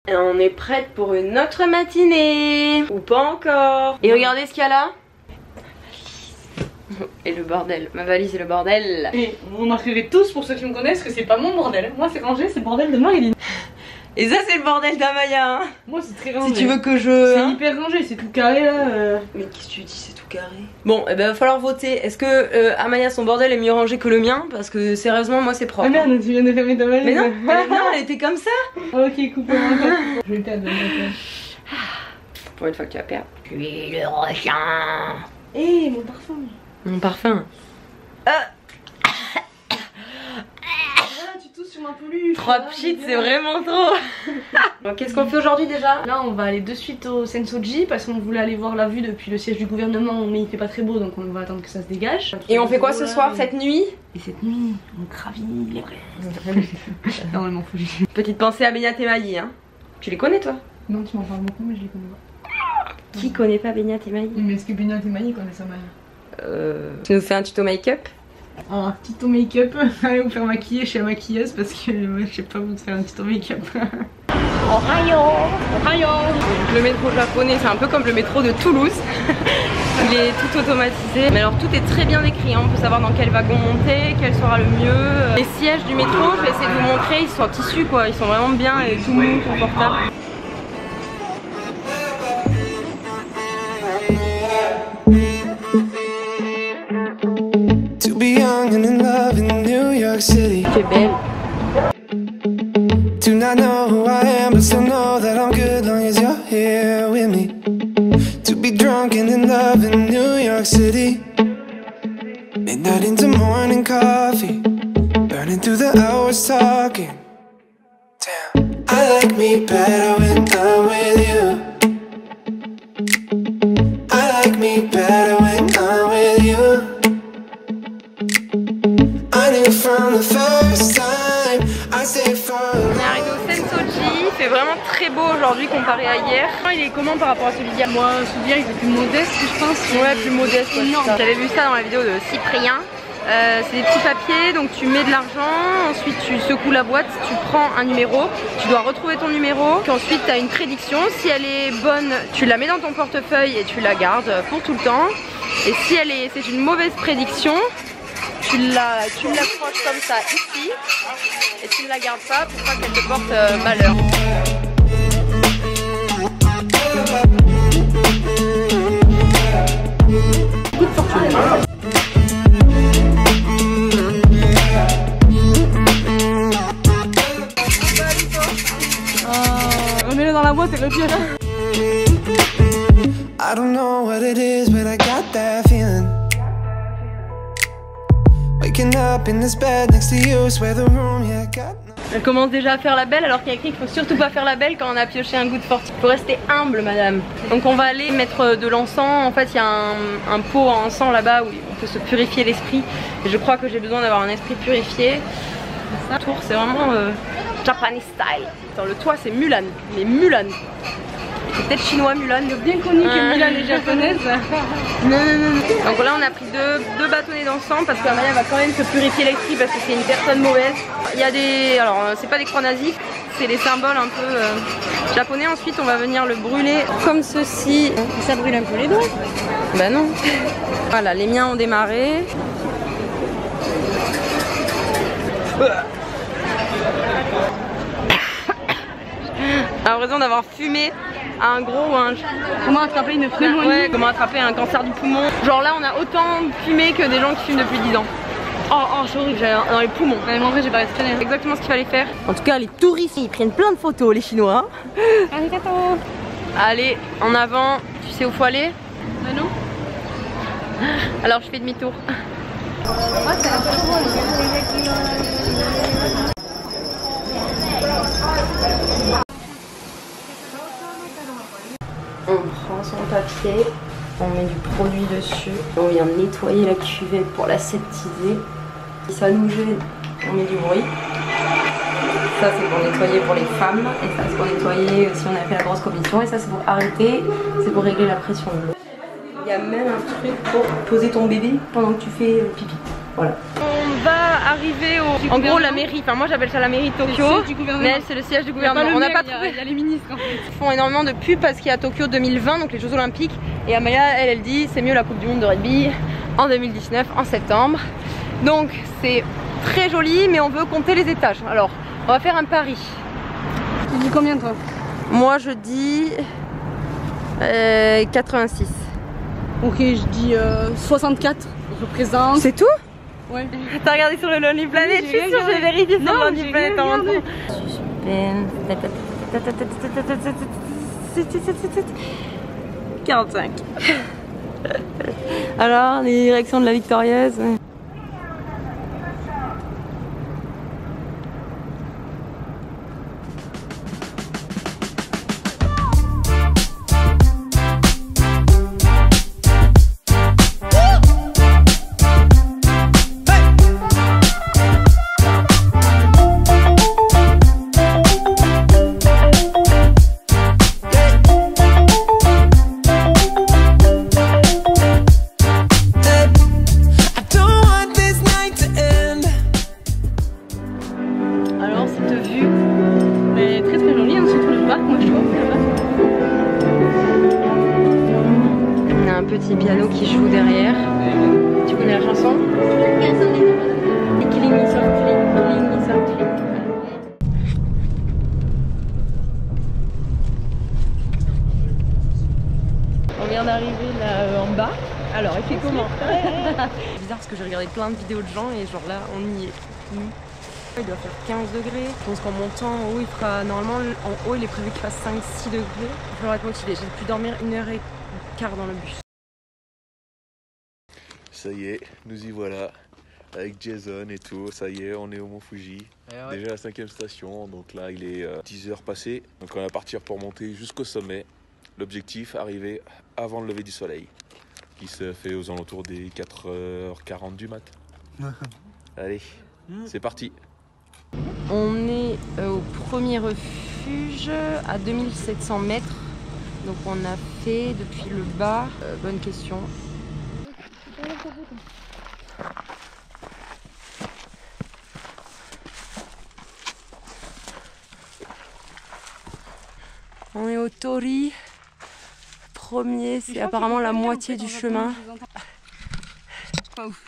Et on est prête pour une autre matinée. Ou pas encore. Et regardez ce qu'il y a là. Et le bordel, ma valise et le bordel. Et vous remarquerez tous, pour ceux qui me connaissent, que c'est pas mon bordel. Moi c'est rangé, c'est le bordel de Marilyn. Et ça c'est le bordel d'Amaya. Moi c'est très rangé. Si tu veux que je... C'est hyper rangé, c'est tout carré là. Mais qu'est-ce que tu dis, c'est tout carré. Bon, et ben va falloir voter. Est-ce que Amaya son bordel est mieux rangé que le mien? Parce que sérieusement moi c'est propre. Ah merde, tu viens de fermer ta valise. Mais non, elle était comme ça. Ok, coupez-moi. Je vais perdre. Pour une fois que tu vas perdre. Puis le requin. Eh, mon parfum. Mon parfum. Tu tousses sur ma peluche. 3 pchits, c'est vraiment trop. Donc qu'est-ce qu'on fait aujourd'hui déjà? Là on va aller de suite au Sensoji parce qu'on voulait aller voir la vue depuis le siège du gouvernement, mais il fait pas très beau donc on va attendre que ça se dégage. Et on fait quoi ce soir, cette nuit? Et cette nuit, on gravit les braises. Non, elle m'en fout. Petite pensée à Benyat et Maï, hein. Tu les connais toi? Non, tu m'en parles beaucoup mais je les connais pas. Qui connaît pas Benyat et Maï? Mais est-ce que Benyat et Maï connaissent ça mal? Tu nous fais un tuto make-up? Un tuto make-up, allez vous faire maquiller chez la maquilleuse parce que ouais, je sais pas vous faire un tuto make-up. Ohio! Ohio! Le métro japonais c'est un peu comme le métro de Toulouse. Il est tout automatisé. Mais alors tout est très bien écrit, hein. On peut savoir dans quel wagon monter, quel sera le mieux. Les sièges du métro, je vais essayer de vous montrer, ils sont en tissu quoi, ils sont vraiment bien et tout mou, confortable. Tu es belle. Do not know who I am, but still know that I'm good long as you're here with me. To be drunk and in love in New York City. Midnight into morning coffee, burning through the hours talking. Damn, I like me better when I'm with you. I like me better when I'm with you. I knew from the first time I stayed for a On est arrivé au Sensoji, il fait vraiment très beau aujourd'hui comparé à hier. Il est comment par rapport à celui d'hier? Moi, celui d'hier il était plus modeste je pense. Ouais, plus modeste. J'avais vu ça dans la vidéo de Cyprien. C'est des petits papiers, donc tu mets de l'argent, ensuite tu secoues la boîte, tu prends un numéro, tu dois retrouver ton numéro, puis ensuite tu as une prédiction, si elle est bonne, tu la mets dans ton portefeuille et tu la gardes pour tout le temps. Et si c'est une mauvaise prédiction, tu l'accroches comme ça ici et tu ne la gardes pas pour pas qu'elle te porte malheur. Coup de fortune. Remets-le dans la boîte, c'est le pire. I don't know what it is, but I got that feeling. Waking up in this bed next to you, swear the room, yeah, got. Elle commence déjà à faire la belle alors qu'il y a écrit qu'il faut surtout pas faire la belle quand on a pioché un goût de fortune. Il faut rester humble madame. Donc on va aller mettre de l'encens. En fait il y a un pot à encens là-bas où on peut se purifier l'esprit. Et je crois que j'ai besoin d'avoir un esprit purifié. Ça, tour c'est vraiment Japanese style. Attends, le toit c'est Mulan. Mais Mulan. C'est peut-être chinois Mulan. C'est bien connu que Mulan est japonaise. Non. Donc là on a pris deux bâtonnets d'encens parce qu'Amaya va quand même se purifier l'esprit parce que c'est une personne mauvaise. Il y a des... Alors c'est pas des croix nazies, c'est les symboles un peu japonais. Ensuite on va venir le brûler comme ceci. Ça brûle un peu les doigts. Bah non. Voilà, les miens ont démarré. A l'impression d'avoir fumé un gros ouinge. Comment attraper une pneumonie? Ouais, comment attraper un cancer du poumon. Genre là on a autant fumé que des gens qui fument depuis 10 ans. Oh c'est horrible, j'ai dans les poumons. Mais en vrai j'ai pas respiré. Exactement ce qu'il fallait faire. En tout cas les touristes ils prennent plein de photos les Chinois. Allez en avant, tu sais où faut aller? Non. Alors je fais demi-tour. On prend son papier, on met du produit dessus, on vient nettoyer la cuvette pour l'aseptiser. Si ça nous gêne, on met du bruit. Ça c'est pour nettoyer pour les femmes, et ça c'est pour nettoyer si on a fait la grosse commission, et ça c'est pour arrêter, c'est pour régler la pression de l'eau. Il y a même un truc pour poser ton bébé pendant que tu fais pipi. Voilà. On va arriver au... En gros la mairie, enfin moi j'appelle ça la mairie de Tokyo, mais elle c'est le siège du gouvernement. On n'a pas trouvé. Il y a les ministres en fait. Ils font énormément de pubs parce qu'il y a Tokyo 2020, donc les Jeux Olympiques. Et Amaya, elle dit c'est mieux la Coupe du Monde de rugby en 2019, en septembre. Donc c'est très joli, mais on veut compter les étages. Alors on va faire un pari. Tu dis combien toi? Moi je dis 86. Ok, je dis 64. Représente. C'est tout? Ouais. T'as regardé sur le Lonely Planet? Je suis sûre, j'ai vérifié sur le Lonely Planet en même temps. 45. Alors, les directions de la victorieuse. Petit piano qui joue derrière. Tu connais la chanson? Killing me softly, killing me softly. On vient d'arriver là en bas. Alors il fait comment? C'est bizarre parce que j'ai regardé plein de vidéos de gens et genre là on y est. Il doit faire 15 degrés. Je pense qu'en montant en haut il fera normalement en haut il est prévu qu'il fasse 5-6 degrés. Il va falloir être motivé. J'ai pu dormir 1h15 dans le bus. Ça y est, nous y voilà, avec Jason et tout, ça y est, on est au Mont Fuji, déjà à la 5e station, donc là il est 10h passé, donc on va partir pour monter jusqu'au sommet. L'objectif, arriver avant le lever du soleil, qui se fait aux alentours des 4h40 du mat. Allez, c'est parti. On est au premier refuge à 2700 mètres, donc on a fait depuis le bas, bonne question. On est au Tori. Premier, c'est apparemment la moitié du chemin. Pas ouf.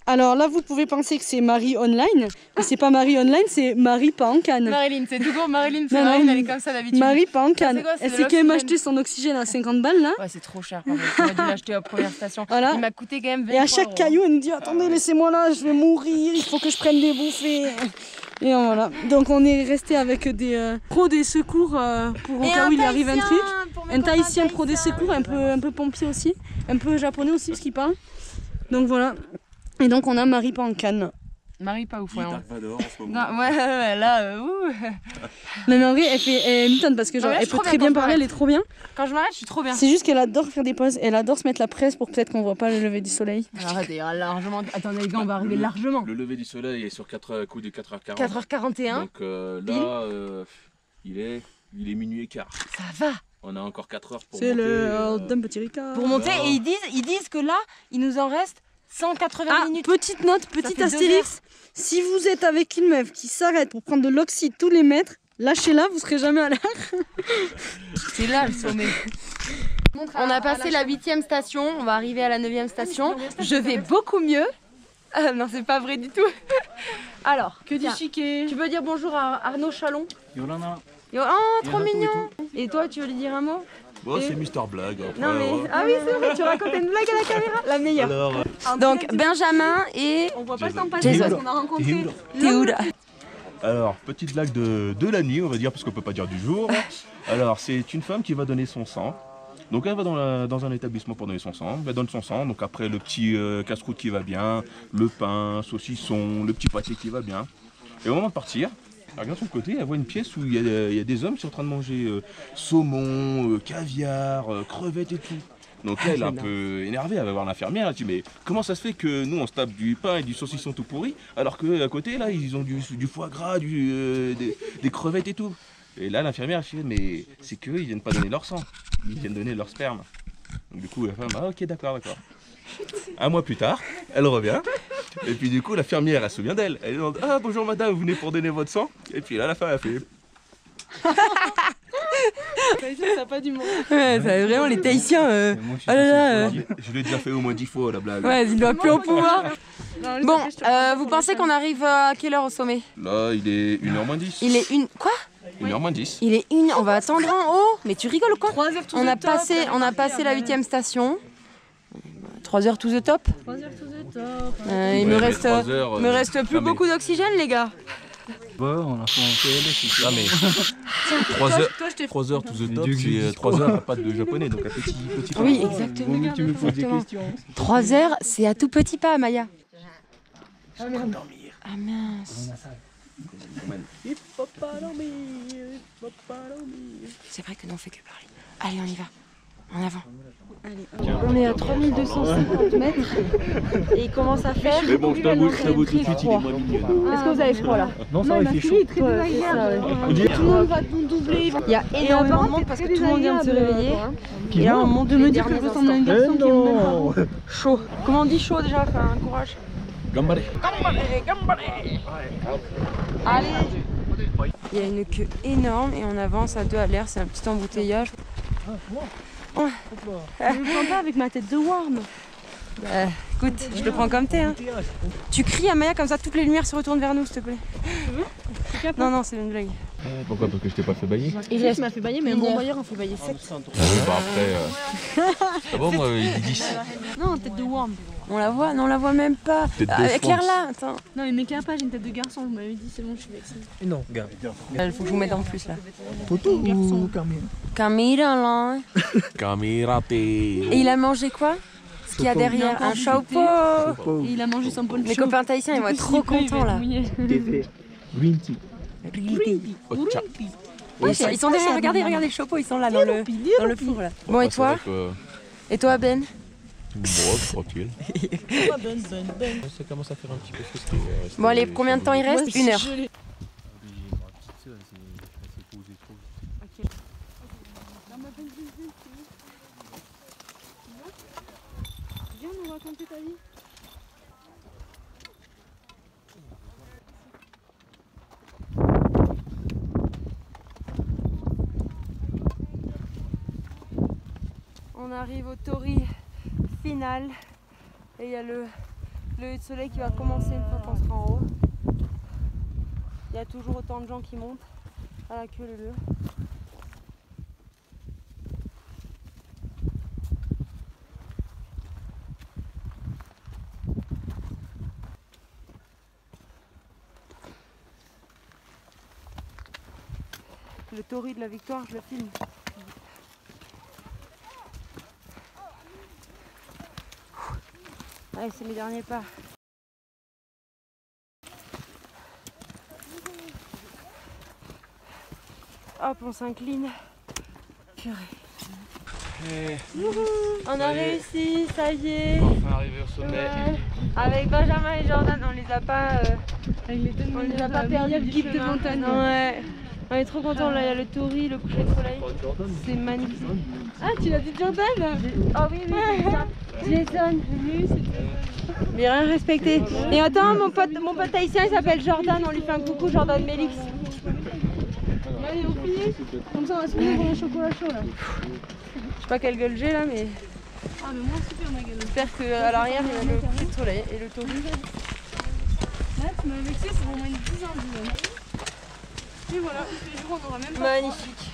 Alors là, vous pouvez penser que c'est Marie Online, mais c'est pas Marie Online, c'est Marie pas en canne. Marilyn, c'est tout court, Marilyn, c'est Marilyn, elle est comme ça d'habitude. Marie pas en canne. Elle s'est quand même acheté son oxygène à 50 balles là. Ouais, c'est trop cher. On a dû l'acheter à la première station. Voilà. Il m'a coûté quand même 20 Et à chaque caillou, elle nous dit attendez, laissez-moi là, je vais mourir, il faut que je prenne des bouffées. Et voilà. Donc on est resté avec des pros des secours pour au cas où il arrive un truc. Un Tahitien pro des secours, un peu pompier aussi, un peu japonais aussi parce qu'il parle. Donc voilà. Et donc on a Marie pas en canne. Marie pas ouf, ouais. Vador en ce moment. Non, ouais, là, ouh. Mais en vrai, elle mitonne parce que genre, elle peut très bien parler, elle est trop bien. Quand je m'arrête, je suis trop bien. C'est juste qu'elle adore faire des pauses, elle adore se mettre la presse pour peut-être qu'on voit pas le lever du soleil. Arrêtez, largement. Attendez, les gars, on va arriver largement. Le lever du soleil est sur coup de 4h40. 4h41. Donc là, il est minuit et quart. Ça va. On a encore 4 heures pour monter. C'est le d'un petit ricard. Pour monter, et ils disent que là, il nous en reste 180 minutes. Petite note, petit astérix. Si vous êtes avec une meuf qui s'arrête pour prendre de l'oxy tous les mètres, lâchez-la, vous serez jamais à l'heure. C'est là le sommet. On a passé la 8e station, on va arriver à la 9e station. Je vais beaucoup mieux. Ah non, c'est pas vrai du tout. Alors, que dit chiquet. Tu peux dire bonjour à Arnaud Chalon? Yolanda. Oh, trop mignon. Et toi, tu veux lui dire un mot? Bon, c'est Mister Blague. Après, non mais ah oui, c'est vrai, tu racontes une blague à la caméra, la meilleure. Alors, donc Benjamin et on voit pas le temps passer parce qu'on a rencontré Théoura. Alors, petite blague de la nuit, on va dire, parce qu'on peut pas dire du jour. Alors, c'est une femme qui va donner son sang. Donc elle va dans un établissement pour donner son sang, elle donne son sang, donc après le petit casse-croûte qui va bien, le pain, saucisson, le petit pâté qui va bien. Et au moment de partir, elle regarde sur le côté, elle voit une pièce où il y a des hommes qui sont en train de manger saumon, caviar, crevettes et tout. Donc là, elle est un peu énervée, elle va voir l'infirmière, elle dit mais comment ça se fait que nous on se tape du pain et du saucisson tout pourri, alors qu'à côté là ils ont du foie gras, des crevettes et tout. Et là l'infirmière elle dit mais c'est qu'eux ils viennent pas donner leur sang, ils viennent donner leur sperme. Donc du coup la femme, ah ok d'accord. Un mois plus tard, elle revient, Et puis du coup, la fermière, elle se souvient d'elle. Elle demande, ah bonjour madame, vous venez pour donner votre sang? Et puis là, la femme, elle fait... Ça pas du monde. Ouais, ça, vraiment les Tahitiens. Oh là là. Je l'ai déjà fait au moins 10 fois la blague. Ouais, il doit plus en pouvoir. Bon, vous pensez qu'on arrive à quelle heure au sommet? Là, il est 1h moins 10. Il est une... Quoi? 1h moins 10. Il est une... On va attendre en haut. Mais tu rigoles ou quoi? 3 heures tout On a passé la 8e station. 3 heures to the top. 3 heures tout the top. Il me reste plus beaucoup d'oxygène, les gars. On a fait un PLS. Ah mais 3 heures to the top, c'est 3 heures à patte de japonais, donc à petit pas. Oui, exactement. Tu me poses des questions. 3 heures, c'est à tout petit pas, Maya. Ah mince. C'est vrai que nous on fait que parler. Allez, on y va. En avant. On est à 3250 mètres et il commence à faire. Mais bon, je t'avoue tout de suite, il est moins mignon. Est-ce que vous avez froid là? Non, ça va, il fait chaud. Tout le monde va nous doubler. Il y a énormément de monde parce que tout le monde vient de se réveiller. Et là on monte de me dire que je ressemble à une garçon qui est même pas chaud. Comment on dit chaud déjà? Enfin, un courage. Gambare. Allez. Il y a une queue énorme et on avance à 2 à l'air, c'est un petit embouteillage. Je le prends pas avec ma tête de worm. Écoute, je te prends comme t'es. Hein. Tu cries à Maya comme ça, toutes les lumières se retournent vers nous, s'il te plaît. Non, non, c'est une blague. Pourquoi? Parce que je t'ai pas fait bailler? Il m'a fait bailler, mais un bon bailleur en fait bailler 7. Bah après... C'est bon, moi, il dit 10. Non, tête de worm. On la voit? Non, on la voit même pas. Claire là, attends. Non, mais mec, pas, j'ai une tête de garçon, vous m'avez dit, c'est bon, je suis vexée. Non, regarde. Il faut que je vous mette en plus là. Toto ou Camille? Camira là. Camirate. Et il a mangé quoi? Ce qu'il y a derrière? Un chapeau. Et il a mangé son poncho. Mes copains tahitiens, ils vont être trop contents là. Green tea. Ocha. Ils sont déjà, regardez le chapeau, ils sont là dans le four là. Bon, et toi? Et toi, Ben? Bon, tranquille. Ça commence à faire un petit peu frustré. Bon, allez, combien de temps il reste? 1 heure. Viens nous raconter ta vie. On arrive au Tori final et il y a le lever de soleil qui va commencer une fois qu'on sera en haut. Il y a toujours autant de gens qui montent à la queue leu. Le Tori de la victoire, je le filme. Allez, c'est mes derniers pas. Hop, on s'incline. Purée. On a réussi, ça y est. Enfin arrivé au sommet. Ouais. Avec Benjamin et Jordan, on les a pas, perdus du de chemin. montagne. Ouais. On est trop contents, là il y a le Tori, le coucher de soleil. C'est magnifique. Ah, tu l'as dit Jordan? Oh oui, Jason. Mais rien respecté. Et attends, mon pote tahitien il s'appelle Jordan, on lui fait un coucou, Jordan Mélix. Allez, on finit. Comme ça, on va se finir pour un chocolat chaud là. Je sais pas quelle gueule j'ai là, mais Ah, mais moi, super ma gueule. j'espère qu'à l'arrière il y a le coucher de soleil et le Tori. Là, tu m'as vexé, c'est vraiment une dizaine. Et voilà, tous les jours, on aura même pas. Magnifique.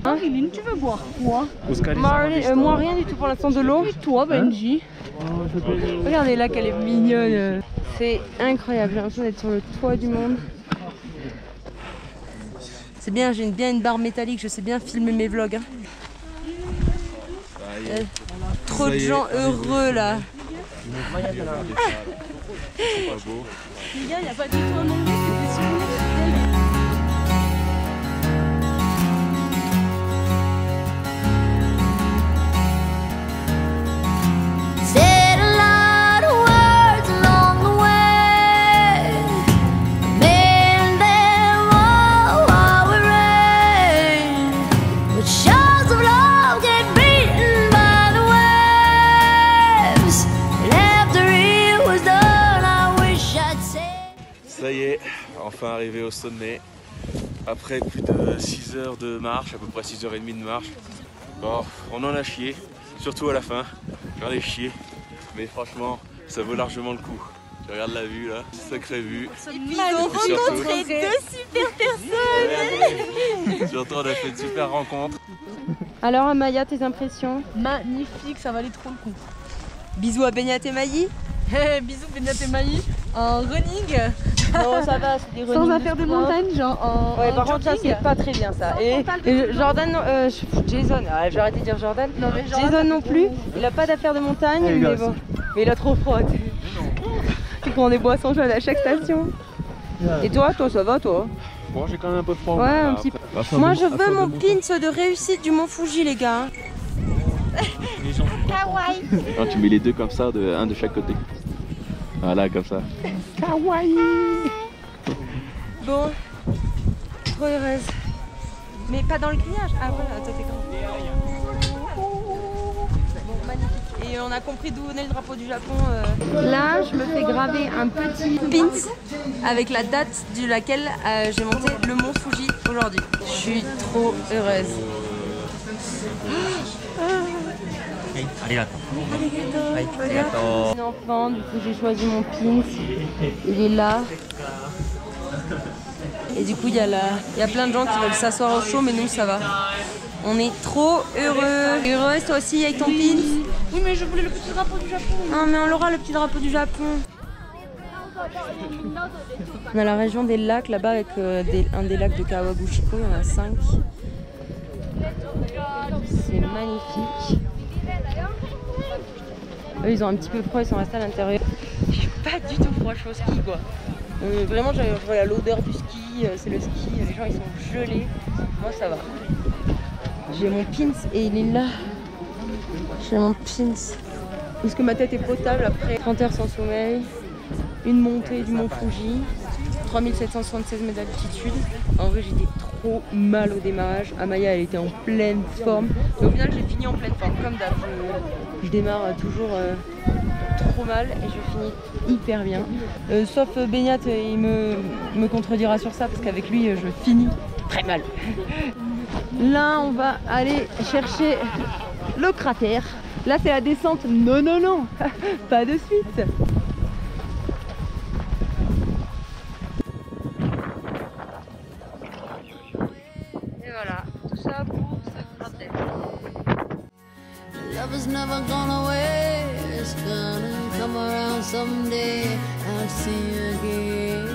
Marilyn, tu veux boire quoi? Moi rien du tout pour l'instant, de l'eau. Et toi, Benji? Regardez là qu'elle est mignonne. C'est incroyable, j'ai l'impression d'être sur le toit du monde. C'est bien, j'ai bien une barre métallique, je sais bien filmer mes vlogs. Hein. Trop de gens heureux là. Les gars, il n'y a pas du tout un onglet, c'est des souvenirs. Said a lot of words along the way. Ça y est, enfin arrivé au sommet. Après plus de 6 heures de marche, à peu près 6h30 de marche. Bon, on en a chié, surtout à la fin. J'en ai chié, mais franchement, ça vaut largement le coup. Tu regardes la vue là, sacrée vue. Ils ont rencontré deux super personnes. Surtout, on a fait de super rencontres. Alors Amaya, tes impressions? Magnifique, ça valait trop le coup. Bisous à Benyat et Maï. Bisous Benyat et Maï. En running. Non, ça va, c'est des running. Sans affaire de montagne, genre en Ouais, en par contre, ça jogging. c'est pas très bien ça. Et Jordan, Jason, j'ai arrêté de dire Jordan. Non, mais Jordan, Jason non plus, il a pas d'affaire de montagne, mais bon. Mais il a trop froid. Il prend des boissons chaudes à chaque station. Et toi, ça va toi? Bon, j'ai quand même un peu froid. Ouais, un petit peu. Moi je veux mon pins de réussite du Mont Fuji, les gars. Kawaii. Non, tu mets les deux comme ça, un de chaque côté. Voilà, comme ça. Kawaii. Bon, trop heureuse. Mais pas dans le grillage. Ah voilà, toi t'es quand Bon, magnifique. Et on a compris d'où venait le drapeau du Japon. Là, je me fais graver un petit pins avec la date de laquelle j'ai monté le Mont Fuji aujourd'hui. Je suis trop heureuse. Un enfant, du coup j'ai choisi mon pins. Il est là. Et du coup il y a plein de gens qui veulent s'asseoir au chaud, mais nous ça va. On est trop heureux. Heureuse toi aussi avec ton pins? Oui, mais je voulais le petit drapeau du Japon. Non mais on aura le petit drapeau du Japon. On a la région des lacs là-bas avec un des lacs de Kawaguchiko, il y en a 5. C'est magnifique. Eux ils ont un petit peu froid, ils sont restés à l'intérieur. J'ai pas du tout froid, je suis au ski quoi. Vraiment je regarde l'odeur du ski, c'est le ski, les gens ils sont gelés. Moi ça va. J'ai mon pins et il est là. J'ai mon pins. Parce que ma tête est potable après 30 heures sans sommeil. Une montée du Mont Fuji. 3776 mètres d'altitude. En vrai j'étais trop mal au démarrage. Amaya elle était en pleine forme. Et au final j'ai fini en pleine forme comme d'hab. Je démarre toujours trop mal et je finis hyper bien. Sauf Benyat, il me contredira sur ça parce qu'avec lui je finis très mal. Là on va aller chercher le cratère. Là c'est la descente. Non non non, pas de suite. Et voilà, tout ça pour ce cratère. Love is never gone away, it's gonna come around someday. I'll see you again.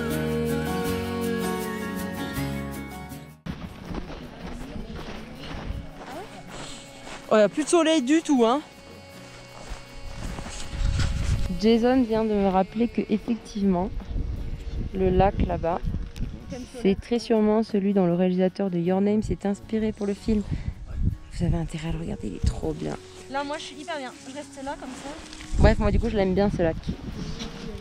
Oh, il n'y a plus de soleil du tout, hein. Jason vient de me rappeler que effectivement, le lac là-bas, c'est très sûrement celui dont le réalisateur de Your Name s'est inspiré pour le film. Vous avez intérêt à le regarder, il est trop bien. Là, moi, je suis hyper bien. Je reste là, comme ça. Bref, moi du coup, je l'aime bien ce lac.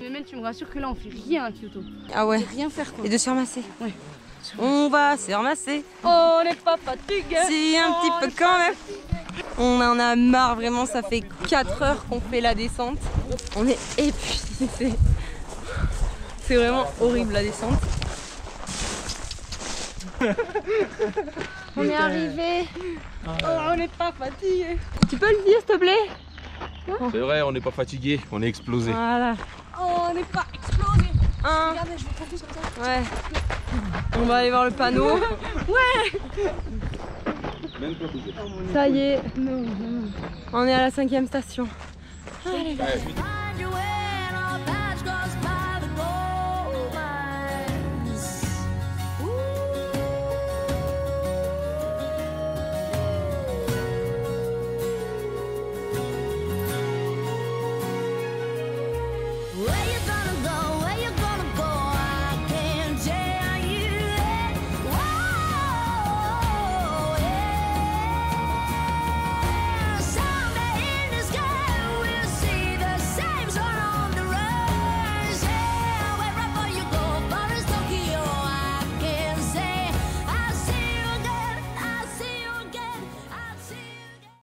Mais Mel, tu me rassures que là, on fait rien à Kyoto. Ah ouais. Rien faire, quoi. Et de se ramasser. Ouais. On va se ramasser. Oh, on n'est pas fatigué. Si, un petit peu quand même. On en a marre, vraiment, ça fait 4 heures qu'on fait la descente. On est épuisés. C'est vraiment horrible la descente. On est arrivé. Oh, on n'est pas fatigué. Tu peux le dire s'il te plaît? C'est vrai, on n'est pas fatigué, on est explosé. Voilà. Oh, on n'est pas explosé. Un. Regardez, je vous propose comme ça. Ouais. On va aller voir le panneau. Ouais. Ça y est. On est à la 5e station. Allez. Find your way.